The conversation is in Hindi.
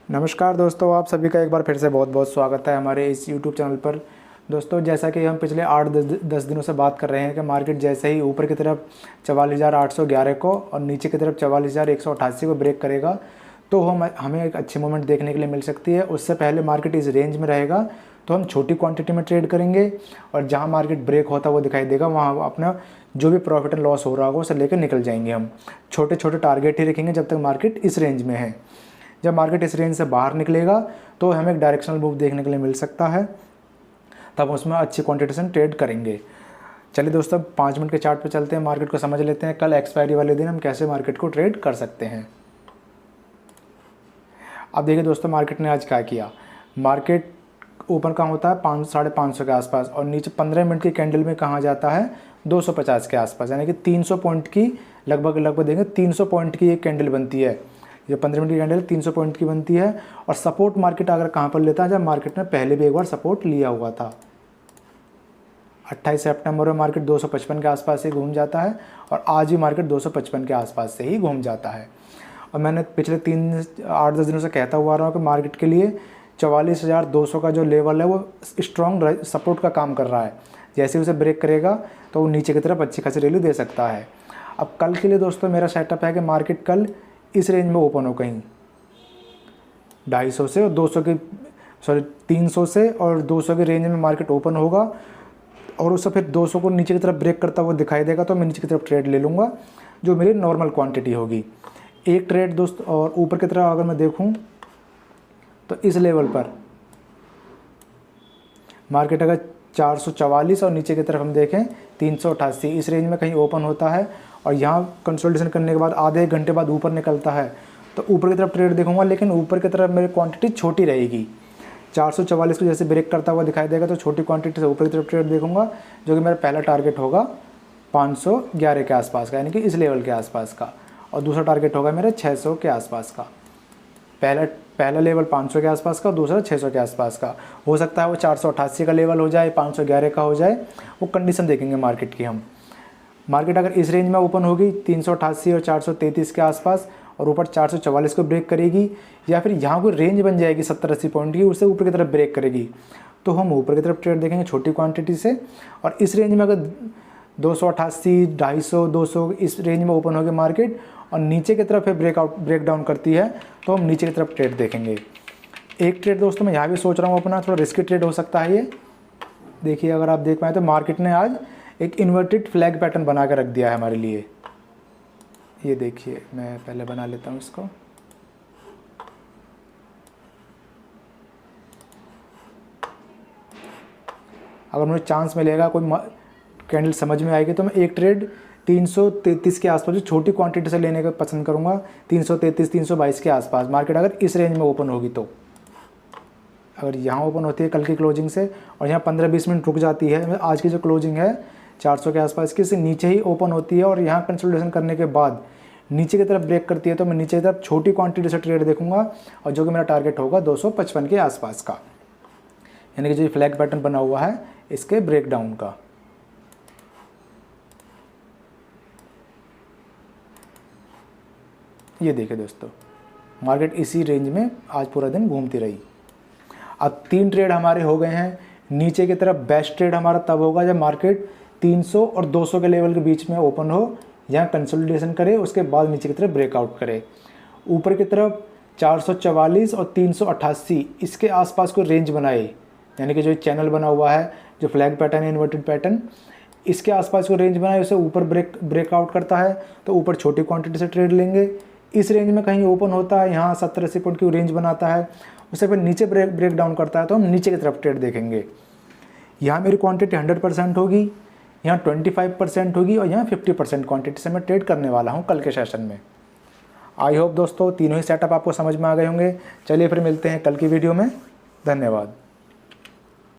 नमस्कार दोस्तों, आप सभी का एक बार फिर से बहुत बहुत स्वागत है हमारे इस YouTube चैनल पर। दोस्तों, जैसा कि हम पिछले 8-10 दिनों से बात कर रहे हैं कि मार्केट जैसे ही ऊपर की तरफ 44,811 को और नीचे की तरफ 44,188 को ब्रेक करेगा तो हमें एक अच्छी मूवमेंट देखने के लिए मिल सकती है। उससे पहले मार्केट इस रेंज में रहेगा तो हम छोटी क्वांटिटी में ट्रेड करेंगे और जहाँ मार्केट ब्रेक होता वो दिखाई देगा वहाँ अपना जो भी प्रॉफिट एंड लॉस हो रहा होगा उसे लेकर निकल जाएंगे। हम छोटे छोटे टारगेट ही रखेंगे जब तक मार्केट इस रेंज में है। जब मार्केट इस रेंज से बाहर निकलेगा तो हमें एक डायरेक्शनल मूव देखने के लिए मिल सकता है, तब उसमें अच्छी क्वांटिटी से ट्रेड करेंगे। चलिए दोस्तों, 5 मिनट के चार्ट पे चलते हैं, मार्केट को समझ लेते हैं कल एक्सपायरी वाले दिन हम कैसे मार्केट को ट्रेड कर सकते हैं। अब देखिए दोस्तों, मार्केट ने आज क्या किया। मार्केट ऊपर कहाँ होता है 500-550 के आसपास और नीचे 15 मिनट की कैंडल में कहाँ जाता है 250 के आसपास, यानी कि 300 पॉइंट की लगभग देंगे 300 पॉइंट की एक कैंडल बनती है। ये 15 मिनट की कैंडल 300 पॉइंट की बनती है और सपोर्ट मार्केट अगर कहाँ पर लेता है, जब मार्केट ने पहले भी एक बार सपोर्ट लिया हुआ था 28 सितंबर में मार्केट 255 के आसपास से घूम जाता है और आज भी मार्केट 255 के आसपास से ही घूम जाता है। और मैंने पिछले 8-10 दिनों से कहता हुआ रहा हूँ कि मार्केट के लिए 44,200 का जो लेवल है वो स्ट्रॉन्ग सपोर्ट का काम कर रहा है। जैसे उसे ब्रेक करेगा तो वो नीचे की तरफ अच्छी खासी रैली दे सकता है। अब कल के लिए दोस्तों मेरा सेटअप है कि मार्केट कल इस रेंज में ओपन हो, कहीं 250 से और 200 की 300 से और 200 की रेंज में मार्केट ओपन होगा और उससे फिर 200 को नीचे की तरफ ब्रेक करता हुआ दिखाई देगा तो मैं नीचे की तरफ ट्रेड ले लूँगा जो मेरी नॉर्मल क्वांटिटी होगी। एक ट्रेड दोस्त, और ऊपर की तरफ अगर मैं देखूँ तो इस लेवल पर मार्केट अगर 444 और नीचे की तरफ हम देखें 388 इस रेंज में कहीं ओपन होता है और यहाँ कंसोलिडेशन करने के बाद आधे एक घंटे बाद ऊपर निकलता है तो ऊपर की तरफ ट्रेड देखूंगा, लेकिन ऊपर की तरफ मेरी क्वांटिटी छोटी रहेगी। 444 को जैसे ब्रेक करता हुआ दिखाई देगा तो छोटी क्वांटिटी से ऊपर की तरफ ट्रेड देखूंगा, जो कि मेरा पहला टारगेट होगा 511 के आसपास का, यानी कि इस लेवल के आसपास का, और दूसरा टारगेट होगा मेरा 600 के आसपास का। पहला लेवल 500 के आसपास का, दूसरा 600 के आसपास का। हो सकता है वो 488 का लेवल हो जाए, 511 का हो जाए, वो कंडीशन देखेंगे मार्केट की हम। मार्केट अगर इस रेंज में ओपन होगी 388 और 433 के आसपास और ऊपर 444 को ब्रेक करेगी, या फिर यहाँ कोई रेंज बन जाएगी 70-80 पॉइंट की, उससे ऊपर की तरफ ब्रेक करेगी तो हम ऊपर की तरफ ट्रेड देखेंगे छोटी क्वांटिटी से। और इस रेंज में अगर 288, 250, 200 इस रेंज में ओपन होगी मार्केट और नीचे की तरफ ब्रेक डाउन करती है तो हम नीचे की तरफ ट्रेड देखेंगे। एक ट्रेड दोस्तों मैं यहाँ भी सोच रहा हूँ अपना, थोड़ा रिस्की ट्रेड हो सकता है ये। देखिए, अगर आप देख पाए तो मार्केट ने आज एक इन्वर्टेड फ्लैग पैटर्न बना कर रख दिया है हमारे लिए। ये देखिए, मैं पहले बना लेता हूँ इसको। अगर मुझे चांस मिलेगा, कोई कैंडल समझ में आएगी तो मैं एक ट्रेड 333 के आसपास छोटी क्वांटिटी से लेने का पसंद करूँगा। 333, 322 के आसपास मार्केट अगर इस रेंज में ओपन होगी तो, अगर यहाँ ओपन होती है कल की क्लोजिंग से और यहाँ 15-20 मिनट रुक जाती है, आज की जो क्लोजिंग है 400 के आसपास की, इससे नीचे ही ओपन होती है और यहाँ कंसोलिडेशन करने के बाद नीचे की तरफ ब्रेक करती है तो मैं नीचे की तरफ छोटी क्वांटिटी से ट्रेड देखूंगा और जो कि मेरा टारगेट होगा 255 के आसपास का, यानी कि जो फ्लैग पैटर्न बना हुआ है इसके ब्रेकडाउन का। ये देखिए दोस्तों, मार्केट इसी रेंज में आज पूरा दिन घूमती रही। अब 3 ट्रेड हमारे हो गए हैं। नीचे की तरफ बेस्ट ट्रेड हमारा तब होगा जब मार्केट 300 और 200 के लेवल के बीच में ओपन हो, यहाँ कंसोलिडेशन करे, उसके बाद नीचे की तरफ ब्रेकआउट करे। ऊपर की तरफ 444 और 388 इसके आसपास कोई रेंज बनाए, यानी कि जो चैनल बना हुआ है, जो फ्लैग पैटर्न है, इन्वर्टेड पैटर्न, इसके आसपास कोई रेंज बनाए, उसे ऊपर ब्रेकआउट करता है तो ऊपर छोटी क्वांटिटी से ट्रेड लेंगे। इस रेंज में कहीं ओपन होता है, यहाँ 70-80 पॉइंट की रेंज बनाता है, उसे फिर नीचे ब्रेक डाउन करता है तो हम नीचे की तरफ ट्रेड देखेंगे। यहाँ मेरी क्वांटिटी 100% होगी, यहाँ 25% होगी और यहाँ 50% क्वांटिटी से मैं ट्रेड करने वाला हूँ कल के सेशन में। आई होप दोस्तों तीनों ही सेटअप आपको समझ में आ गए होंगे। चलिए फिर मिलते हैं कल की वीडियो में। धन्यवाद।